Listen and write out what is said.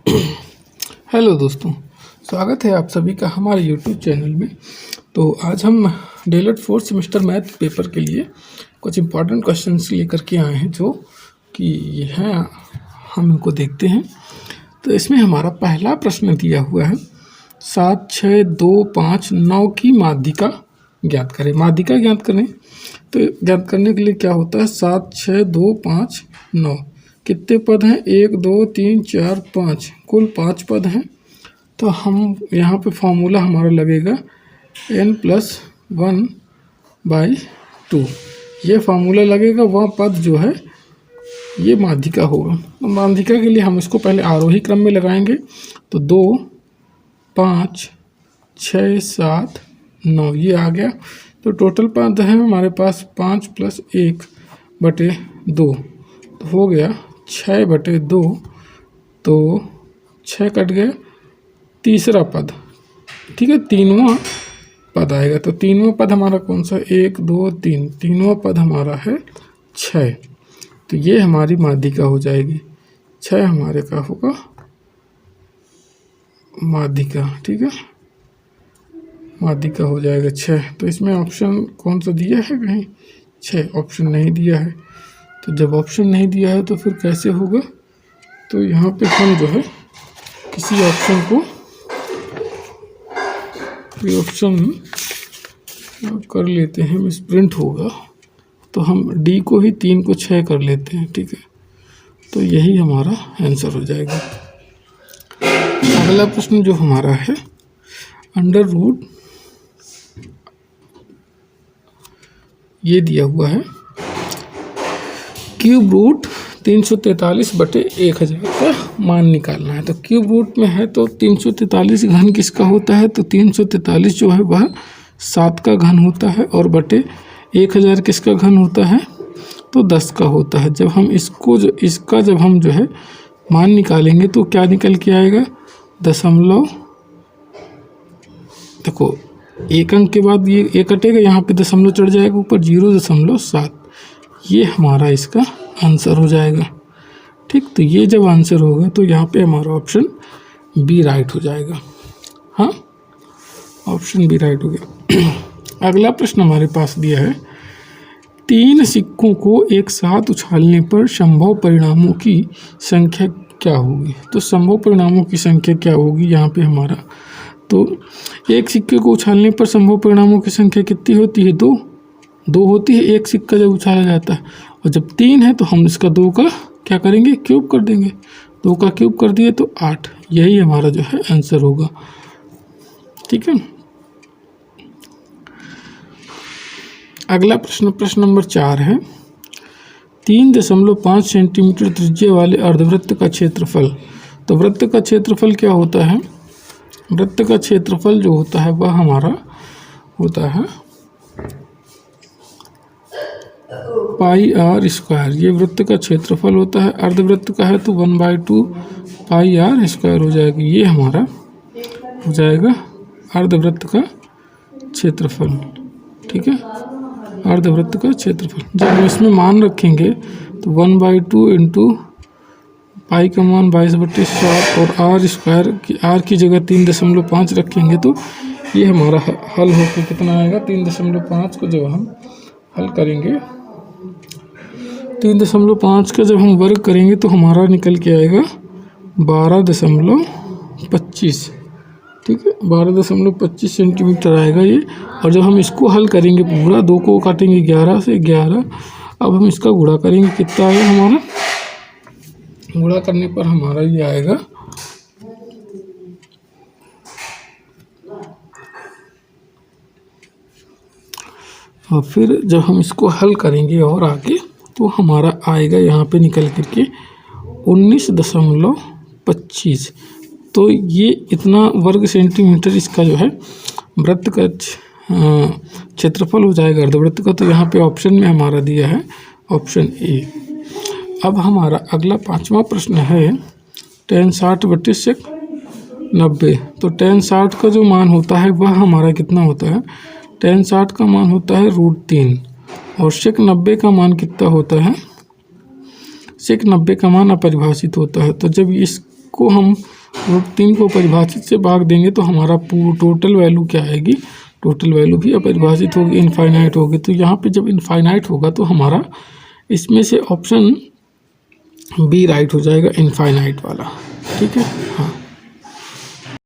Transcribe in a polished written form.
Hello दोस्तों, स्वागत है आप सभी का हमारे यूट्यूब चैनल में। तो आज हम DElEd 4th semester math paper के लिए कुछ इम्पॉर्टेंट क्वेश्चंस लेकर के आए हैं, जो कि ये हैं, हम इनको देखते हैं। तो इसमें हमारा पहला प्रश्न दिया हुआ है 7, 6, 2, 5, 9 की माध्यिका ज्ञात करें। माध्यिका ज्ञात करें तो ज्ञात करने के लिए क्या होता है, 7, 6, 2, 5, 9 कितने पद हैं, 1, 2, 3, 4, 5, कुल 5 पद हैं। तो हम यहाँ पे फॉर्मूला हमारा लगेगा n+1/2। ये फार्मूला लगेगा, वह पद जो है ये माध्यिका होगा। तो माध्यिका के लिए हम इसको पहले आरोही क्रम में लगाएंगे। तो 2, 5, 6, 7, 9 ये आ गया। तो टोटल पद है हमारे पास 5 + 1/2 तो हो गया 6/2। तो 6 कट गया, तीसरा पद, ठीक है, तीनवां पद आएगा। तो तीनवां पद हमारा कौन सा, 1, 2, 3, तीनवां पद हमारा है 6। तो ये हमारी माध्यिका हो जाएगी। 6 हमारे का होगा माध्यिका, ठीक है, माध्यिका हो जाएगा 6। तो इसमें ऑप्शन कौन सा दिया है, कहीं 6 ऑप्शन नहीं दिया है। तो जब ऑप्शन नहीं दिया है तो फिर कैसे होगा। तो यहाँ पे हम जो है किसी ऑप्शन को, ये ऑप्शन कर लेते हैं, मिस प्रिंट होगा। तो हम डी को ही 3 को 6 कर लेते हैं, ठीक है। तो यही हमारा आंसर हो जाएगा। अगला प्रश्न जो हमारा है, अंडर रूट ये दिया हुआ है, क्यूब रूट 343/1000 का मान निकालना है। तो क्यूब रूट में है तो 343 घन किसका होता है, तो 343 जो है वह 7 का घन होता है, और बटे 1000 किसका घन होता है, तो 10 का होता है। जब हम इसका जब हम जो है मान निकालेंगे तो क्या निकल के आएगा, दशमलव, देखो एक अंक के बाद ये एक कटेगा, यहाँ पे दशमलव चढ़ जाएगा ऊपर, 0.7। ये हमारा इसका आंसर हो जाएगा, ठीक। तो ये जब आंसर होगा तो यहाँ पे हमारा ऑप्शन बी राइट हो जाएगा। हाँ, ऑप्शन बी राइट हो गया। अगला प्रश्न हमारे पास दिया है, 3 सिक्कों को एक साथ उछालने पर संभव परिणामों की संख्या क्या होगी। तो संभव परिणामों की संख्या क्या होगी यहाँ पे हमारा, तो एक सिक्के को उछालने पर संभव परिणामों की संख्या कितनी होती है, 2 होती है एक सिक्का जब उछाला जाता है। और जब 3 है तो हम इसका 2 का क्या करेंगे, क्यूब कर देंगे। 2 का क्यूब कर दिए तो 8। यही हमारा जो है आंसर होगा, ठीक है। अगला प्रश्न नंबर 4 है, 3.5 सेंटीमीटर त्रिज्या वाले अर्धवृत्त का क्षेत्रफल। तो वृत्त का क्षेत्रफल क्या होता है, वृत्त का क्षेत्रफल जो होता है वह हमारा होता है πr²। ये वृत्त का क्षेत्रफल होता है। अर्धवृत्त का है तो 1/2 πr² हो जाएगा। ये हमारा हो जाएगा अर्धवृत्त का क्षेत्रफल, ठीक है, अर्धवृत्त का क्षेत्रफल। जब हम इसमें मान रखेंगे तो 1/2 इंटू पाई का मान 22/7 और r की जगह 3.5 रखेंगे तो ये हमारा हल होकर कितना आएगा, 3.5 को जब हम हल करेंगे, 3.5 का जब हम वर्ग करेंगे तो हमारा निकल के आएगा 12.25, ठीक है, 12.25 सेंटीमीटर आएगा ये। और जब हम इसको हल करेंगे पूरा, 2 को काटेंगे 11 से 11, अब हम इसका गुणा करेंगे, कितना आएगा हमारा, गुणा करने पर हमारा ये आएगा और फिर जब हम इसको हल करेंगे और आगे तो हमारा आएगा यहाँ पे निकल करके 19.25। तो ये इतना वर्ग सेंटीमीटर इसका जो है वृत्त का क्षेत्रफल हो जाएगा अर्धवृत्त का। तो यहाँ पे ऑप्शन में हमारा दिया है ऑप्शन ए। अब हमारा अगला 5वां प्रश्न है, tan 60/sec90। तो tan 60 का जो मान होता है वह हमारा कितना होता है, tan 60 का मान होता है √3 और sec90 का मान कितना होता है, sec90 का मान अपरिभाषित होता है। तो जब इसको हम रूट 3 को परिभाषित से भाग देंगे तो हमारा टोटल वैल्यू क्या आएगी, टोटल वैल्यू भी अपरिभाषित होगी, इनफाइनाइट होगी। तो यहाँ पे जब इनफाइनाइट होगा तो हमारा इसमें से ऑप्शन बी राइट हो जाएगा, इनफाइनाइट वाला। ठीक है, हाँ।